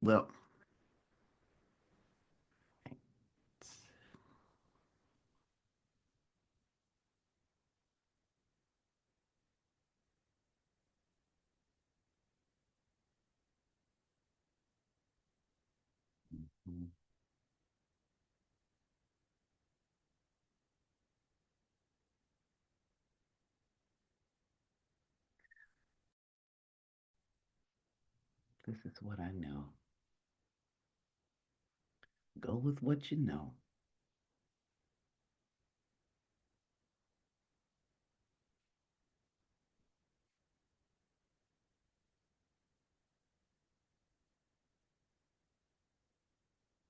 Well, this is what I know. Go with what you know.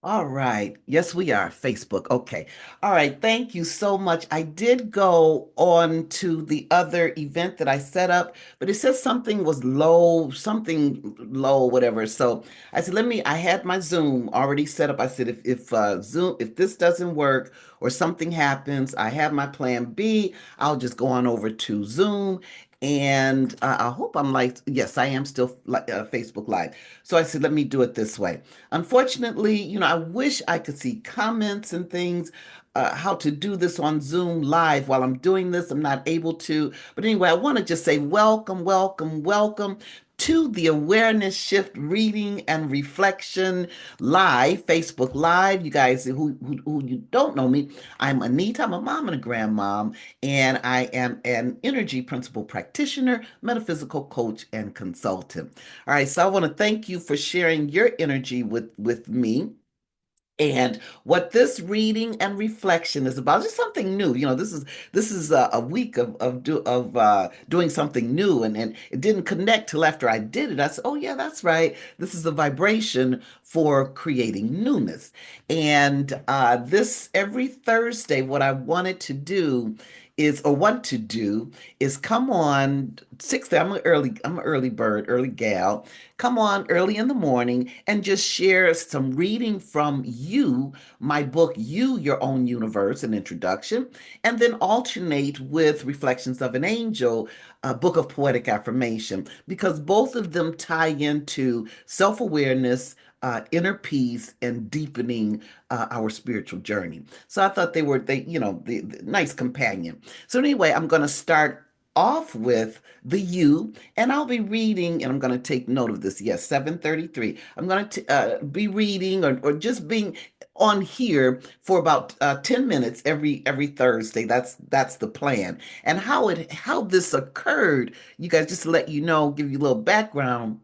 All right. Yes, we are. Facebook. Okay. All right. Thank you so much. I did go on to the other event that I set up, but it says something low, whatever. So I said, I had my Zoom already set up. I said, if this doesn't work or something happens, I have my plan B. I'll just go on over to Zoom. And I hope I'm like, yes, I am still Facebook Live. So I said, let me do it this way. Unfortunately, I wish I could see comments and things, how to do this on Zoom live while I'm doing this. I'm not able to. But anyway, I want to just say welcome, welcome, welcome to the Awareness Shift Reading and Reflection Live, Facebook Live. You guys who you don't know me, I'm Anita. I'm a mom and a grandmom, and I am an energy principle practitioner, metaphysical coach, and consultant. All right, so I want to thank you for sharing your energy with me. And what this reading and reflection is about, just something new. This is a week of doing something new, and it didn't connect till after I did it. I said, "Oh yeah, that's right. This is a vibration for creating newness." And this every Thursday, what I wanted to do is, or want to do, is come on 6:30. I'm an early bird, early gal. Come on early in the morning and just share some reading from you, my book, You, Your Own Universe, an introduction, and then alternate with Reflections of an Angel, a book of poetic affirmation, because both of them tie into self awareness. Inner peace and deepening our spiritual journey. So I thought the nice companion. So anyway, I'm going to start off with the you, and I'll be reading, and I'm going to take note of this. Yes, 7:33. I'm going to be reading or just being on here for about 10 minutes every Thursday. That's the plan. And how this occurred, you guys, just to let you know, give you a little background,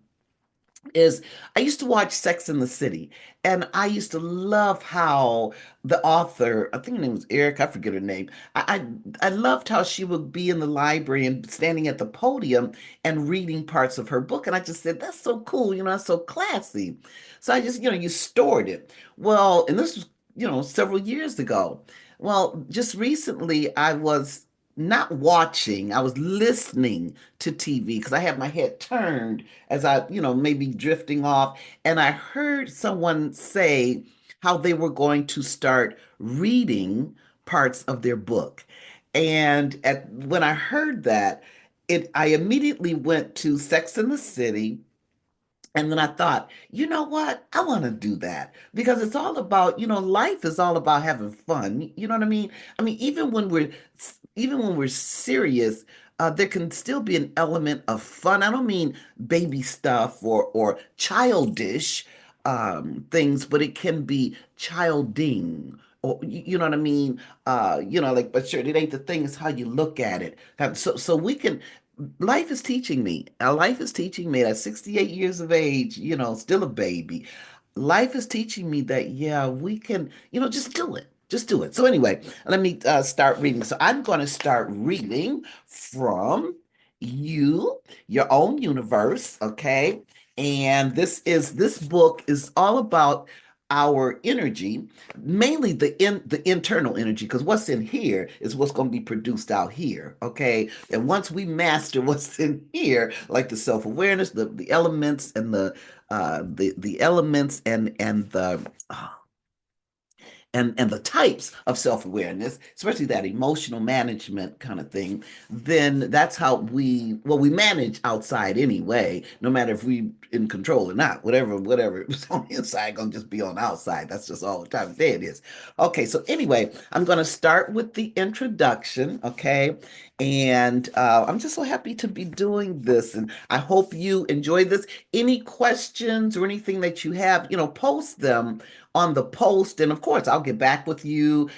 is I used to watch Sex in the City, and I used to love how the author, I think her name was Eric, I forget her name. I loved how she would be in the library and standing at the podium and reading parts of her book, and I just said, "That's so cool, that's so classy." So I just, you stored it. Well, and this was, several years ago. Well, just recently I was not watching, I was listening to TV because I had my head turned as I, maybe drifting off. And I heard someone say how they were going to start reading parts of their book. And when I heard that, I immediately went to Sex and the City, and then I thought, you know what? I want to do that because it's all about, life is all about having fun. You know what I mean? I mean, even when we're serious, there can still be an element of fun. I don't mean baby stuff or childish things, but it can be childing. Or you know what I mean? Like, but sure, it ain't the thing, it's how you look at it. So we can life is teaching me. Life is teaching me at 68 years of age, still a baby. Life is teaching me that, yeah, we can, just do it. Just do it. So, anyway, let me start reading. So, I'm going to start reading from You, Your Own Universe. Okay. And this book is all about our energy, mainly the internal energy, because what's in here is what's going to be produced out here. Okay. And once we master what's in here, like the self-awareness, the elements and the elements and and the types of self-awareness, especially that emotional management kind of thing, then that's how we manage outside anyway, no matter if we in control or not. Whatever is on the inside gonna just be on the outside. That's just all the time of day it is. Okay, so anyway, I'm gonna start with the introduction, okay? And I'm just so happy to be doing this, and I hope you enjoy this. Any questions or anything that you have, post them on the post, and of course, I'll get back with you,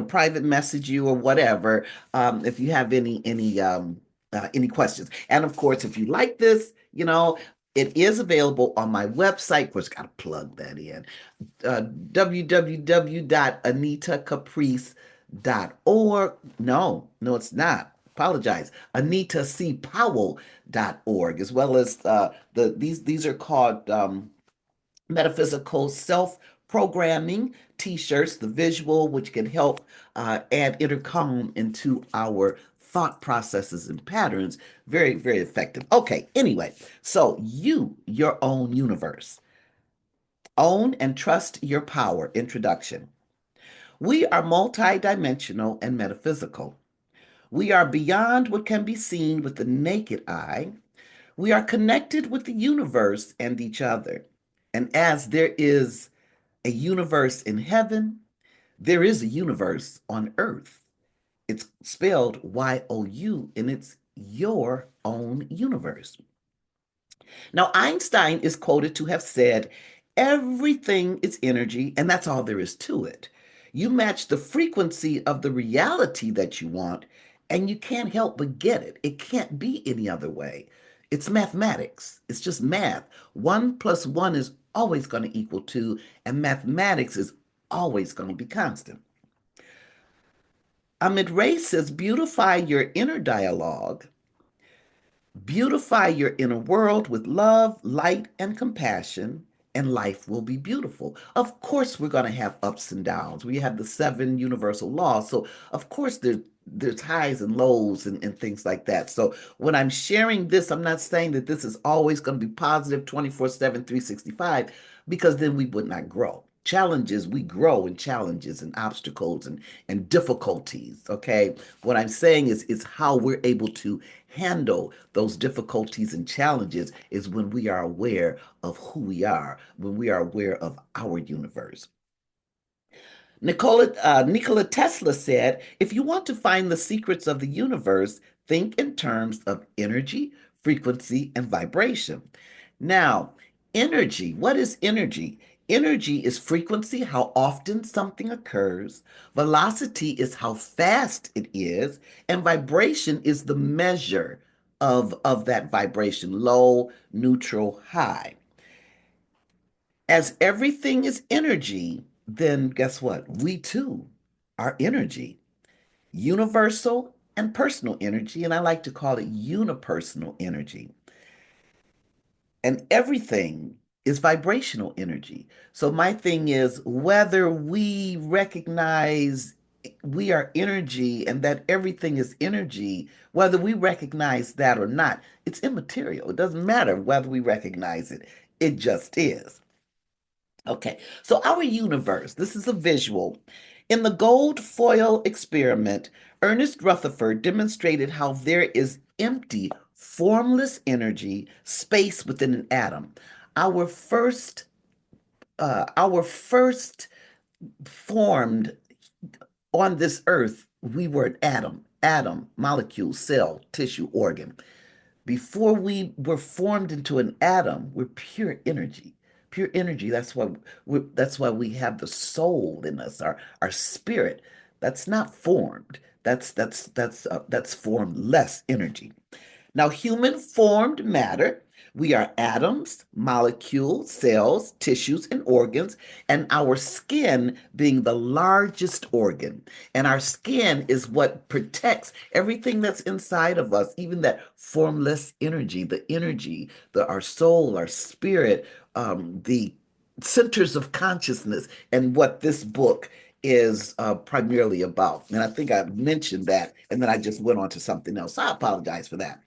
private message you or whatever, if you have any questions. And of course, if you like this, it is available on my website. Of course, got to plug that in. www.anitacaprice.org. No, it's not. Apologize. AnitaCPowell.org, as well as these are called metaphysical self programming t-shirts, the visual, which can help add inner calm into our thought processes and patterns. Very, very effective. Okay, anyway, so your own universe. Own and trust your power. Introduction. We are multidimensional and metaphysical. We are beyond what can be seen with the naked eye. We are connected with the universe and each other. And as there is a universe in heaven, there is a universe on earth. It's spelled YOU, and it's your own universe. Now, Einstein is quoted to have said, everything is energy, and that's all there is to it. You match the frequency of the reality that you want, and you can't help but get it. It can't be any other way. It's mathematics, it's just math. One plus one is always going to equal two, and mathematics is always going to be constant. Amit Ray says, beautify your inner dialogue. Beautify your inner world with love, light, and compassion, and life will be beautiful. Of course, we're going to have ups and downs. We have the seven universal laws. So, of course, there's highs and lows and things like that. So, when I'm sharing this, I'm not saying that this is always going to be positive 24/7, 365, because then we would not grow. Challenges, we grow in challenges and obstacles and difficulties. Okay. What I'm saying is how we're able to handle those difficulties and challenges is when we are aware of who we are, when we are aware of our universe. Nikola Tesla said, if you want to find the secrets of the universe, think in terms of energy, frequency, and vibration. Now, energy, what is energy? Energy is frequency, how often something occurs. Velocity is how fast it is. And vibration is the measure of that vibration, low, neutral, high. As everything is energy, then guess what? We too are energy, universal and personal energy. And I like to call it unipersonal energy. And everything is vibrational energy. So my thing is whether we recognize we are energy and that everything is energy, whether we recognize that or not, it's immaterial. It doesn't matter whether we recognize it. It just is. Okay, so our universe, this is a visual. In the gold foil experiment, Ernest Rutherford demonstrated how there is empty, formless energy, space within an atom. Our first, our first formed on this earth, we were an atom, molecule, cell, tissue, organ. Before we were formed into an atom, we're pure energy. Pure energy. That's why we have the soul in us, our spirit. That's not formed. That's formless energy. Now, human formed matter, we are atoms, molecules, cells, tissues, and organs, and our skin being the largest organ. And our skin is what protects everything that's inside of us, even that formless energy, our soul, our spirit, the centers of consciousness, and what this book is primarily about. And I think I mentioned that, and then I just went on to something else. I apologize for that.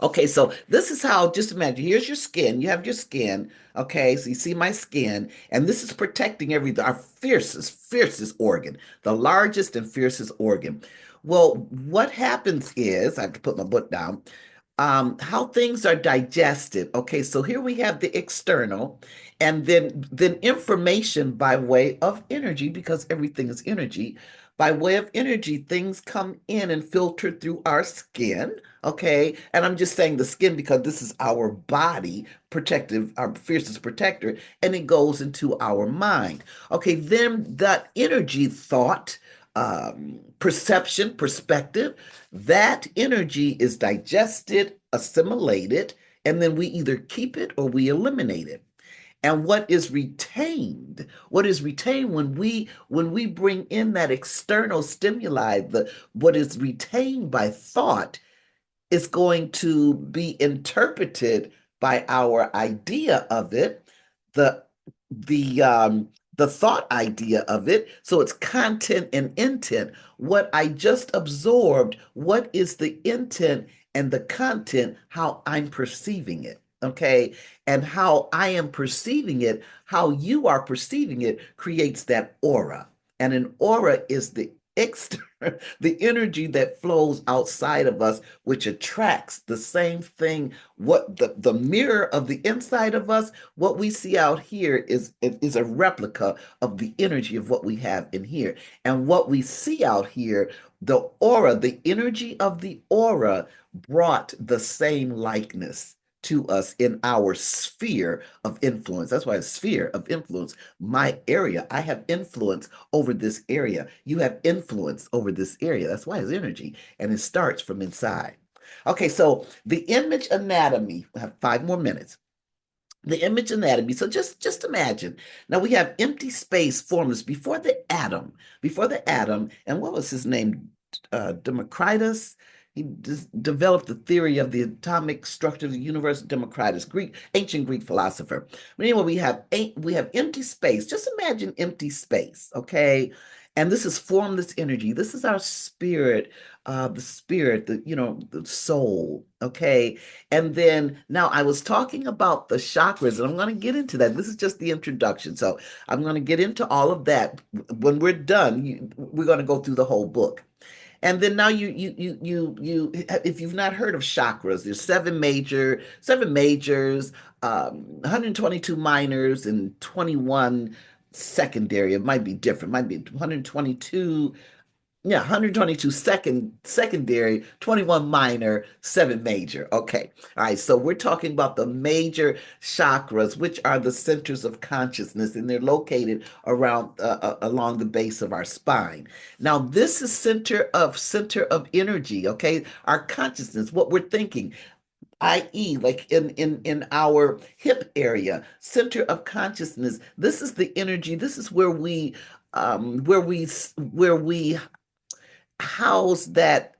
Okay, so this is how, just imagine, here's your skin. You have your skin. Okay, so you see my skin, and this is protecting everything, our fiercest organ, the largest and fiercest organ. Well, what happens is, I have to put my book down, how things are digested. Okay, so here we have the external, and then information by way of energy, because everything is energy. By way of energy, things come in and filter through our skin. Okay. And I'm just saying the skin because this is our body protective, our fiercest protector, and it goes into our mind. Okay. Then that energy, thought, perception, perspective, that energy is digested, assimilated, and then we either keep it or we eliminate it. And what is retained when we bring in that external stimuli, the what is retained by thought is going to be interpreted by our idea of it, the the thought idea of it. So it's content and intent. What I just absorbed, what is the intent and the content, how I'm perceiving it. Okay. And how I am perceiving it, how you are perceiving it creates that aura. And an aura is the external, the energy that flows outside of us, which attracts the same thing. What the mirror of the inside of us, what we see out here is a replica of the energy of what we have in here. And what we see out here, the aura, the energy of the aura brought the same likeness to us in our sphere of influence. That's why it's sphere of influence. My area, I have influence over this area. You have influence over this area. That's why it's energy, and it starts from inside. Okay, so the image anatomy, I have 5 more minutes. The image anatomy. So just imagine. Now we have empty space formless before the atom, and what was his name? Democritus. He developed the theory of the atomic structure of the universe. Democritus, Greek, ancient Greek philosopher. But anyway, we have empty space. Just imagine empty space, okay? And this is formless energy. This is our spirit, the soul, okay? And then now I was talking about the chakras, and I'm going to get into that. This is just the introduction. So I'm going to get into all of that. When we're done, we're going to go through the whole book. And then now if you've not heard of chakras, there's seven majors, 122 minors, and 21 secondary. It might be different. It might be 122, yeah, 122 secondary, 21 minor, 7 major. Okay. All right. So we're talking about the major chakras, which are the centers of consciousness, and they're located around along the base of our spine. Now, this is center of energy, okay? Our consciousness, what we're thinking, i.e., like in our hip area, center of consciousness. This is the energy. This is where we house that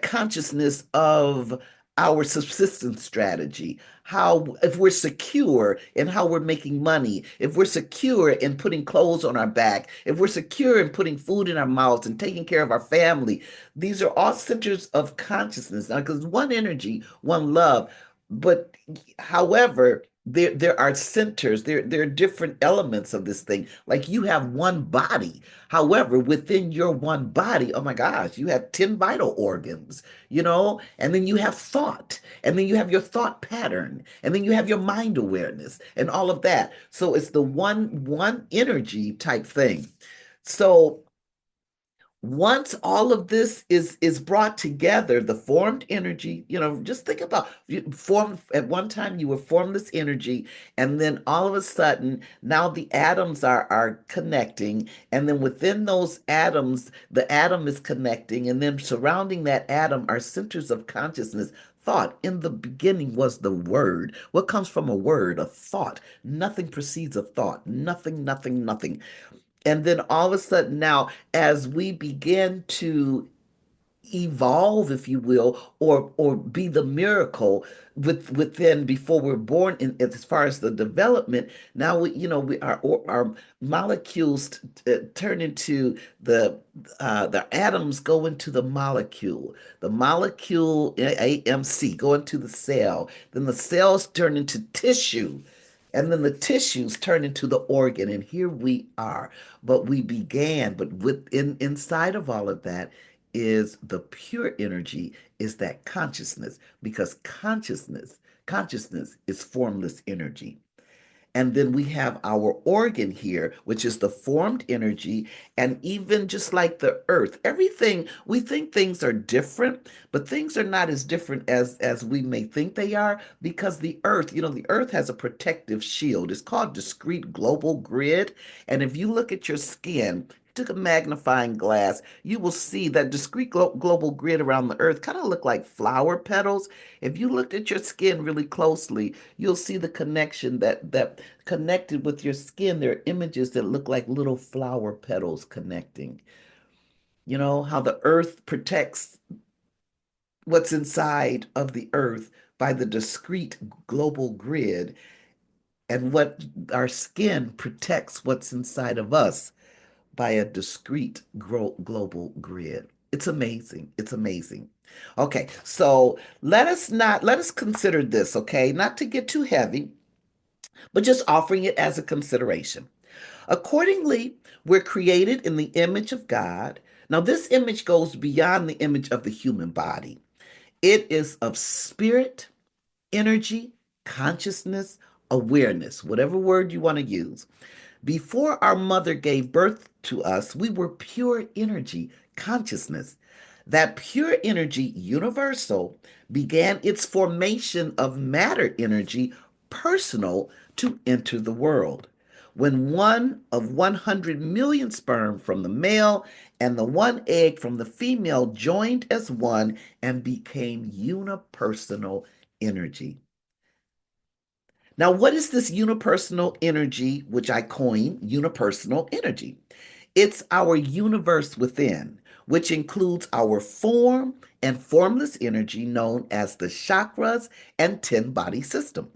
consciousness of our subsistence strategy, how if we're secure in how we're making money, if we're secure in putting clothes on our back, if we're secure in putting food in our mouths and taking care of our family. These are all centers of consciousness now, because one energy, one love. But however, there are centers, there are different elements of this thing. Like you have one body. However, within your one body, oh my gosh, you have 10 vital organs, and then you have thought, and then you have your thought pattern, and then you have your mind awareness and all of that. So it's the one energy type thing. So once all of this is brought together, the formed energy, just think about you form at one time you were formless energy, and then all of a sudden now the atoms are connecting, and then within those atoms, the atom is connecting, and then surrounding that atom are centers of consciousness. Thought in the beginning was the word. What comes from a word? A thought. Nothing precedes a thought. Nothing, nothing, nothing. And then all of a sudden now, as we begin to evolve, if you will, or be the miracle within before we're born. In as far as the development, now our molecules turn into the atoms go into the molecule AMC go into the cell, then the cells turn into tissue. And then the tissues turn into the organ, and here we are. But we began, but inside of all of that is the pure energy, is that consciousness, because consciousness is formless energy. And then we have our organ here, which is the formed energy. And even just like the earth, everything, we think things are different, but things are not as different as we may think they are, because the earth has a protective shield. It's called discrete global grid. And if you look at your skin, took a magnifying glass, you will see that discrete global grid around the earth kind of look like flower petals. If you looked at your skin really closely, you'll see the connection that connected with your skin. There are images that look like little flower petals connecting. You know how the earth protects what's inside of the earth by the discrete global grid, and what our skin protects what's inside of us by a discrete global grid. It's amazing. It's amazing. Okay, so let us consider this, okay? Not to get too heavy, but just offering it as a consideration. Accordingly, we're created in the image of God. Now, this image goes beyond the image of the human body. It is of spirit, energy, consciousness, awareness, whatever word you want to use. Before our mother gave birth to us, we were pure energy, consciousness. That pure energy, universal, began its formation of matter energy, personal, to enter the world. When one of 100 million sperm from the male and the one egg from the female joined as one and became unipersonal energy. Now, what is this unipersonal energy, which I coin unipersonal energy? It's our universe within, which includes our form and formless energy known as the chakras and 10 body system.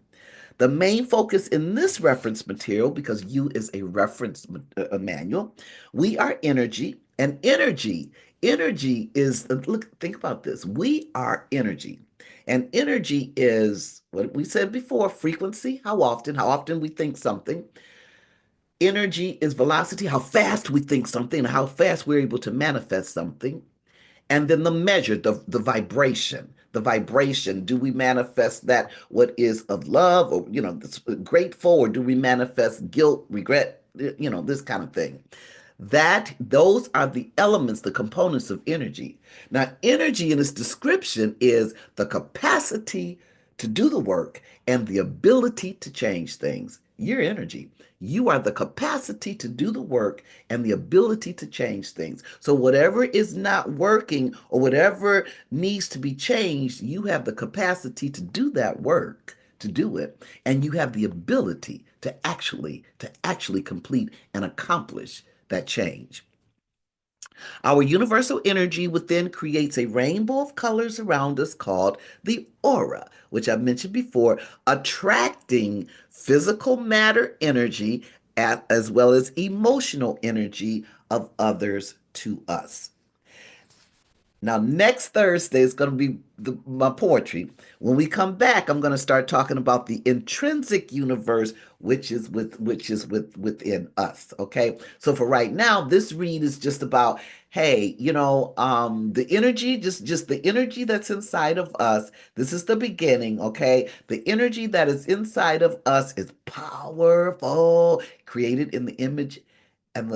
The main focus in this reference material, because U is a reference manual, we are energy, and energy is, look, think about this. We are energy. And energy is what we said before, frequency, how often we think something. Energy is velocity, how fast we think something, and how fast we're able to manifest something. And then the measure, the vibration, do we manifest that what is of love, or grateful, or do we manifest guilt, regret, this kind of thing? That those are the elements, the components of energy. Now, energy in its description is the capacity to do the work and the ability to change things. Your energy. You are the capacity to do the work and the ability to change things. So whatever is not working or whatever needs to be changed, you have the capacity to do that work, to do it, and you have the ability to actually complete and accomplish that change. Our universal energy within creates a rainbow of colors around us called the aura, which I've mentioned before, attracting physical matter energy as well as emotional energy of others to us. Now, next Thursday is going to be my poetry. When we come back, I'm going to start talking about the intrinsic universe, which is within us. Okay. So for right now, this read is just about, hey, the energy, just the energy that's inside of us. This is the beginning. Okay. The energy that is inside of us is powerful, created in the image and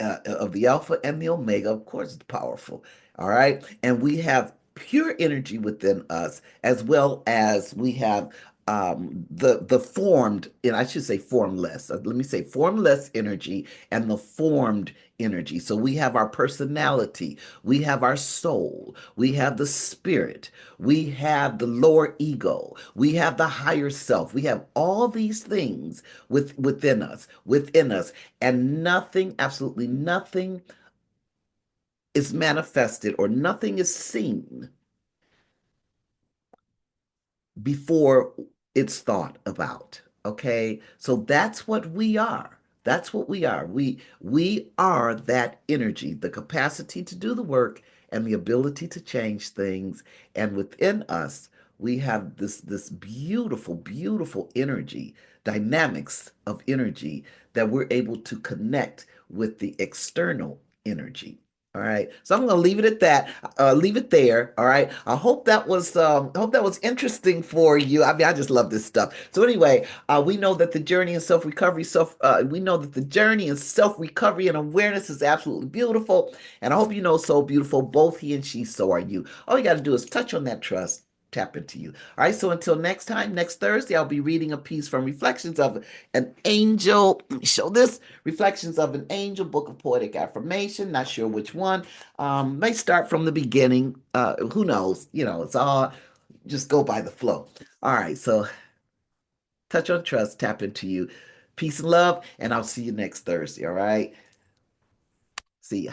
of the Alpha and the Omega. Of course, it's powerful. All right. And we have pure energy within us, as well as we have the formed, and I should say formless. Let me say formless energy and the formed energy. So we have our personality, we have our soul, we have the spirit, we have the lower ego, we have the higher self. We have all these things within us, and nothing, absolutely nothing is manifested or nothing is seen before it's thought about. Okay? So that's what we are. That's what we are. We are that energy, the capacity to do the work and the ability to change things. And within us, we have this beautiful, beautiful energy, dynamics of energy that we're able to connect with the external energy. All right. So I'm going to leave it at that. Leave it there. All right. I hope that was interesting for you. I mean, I just love this stuff. So anyway, we know that the journey in self-recovery, we know that the journey in self-recovery and awareness is absolutely beautiful. And I hope you know so beautiful, both he and she, so are you. All you got to do is touch on that trust, tap into you. All right, so until next time, next Thursday, I'll be reading a piece from Reflections of an Angel. Let me show this. Reflections of an Angel, Book of Poetic Affirmation. Not sure which one. May start from the beginning. Who knows? You know, it's all just go by the flow. All right, so touch on trust, tap into you. Peace and love, and I'll see you next Thursday. All right, see ya.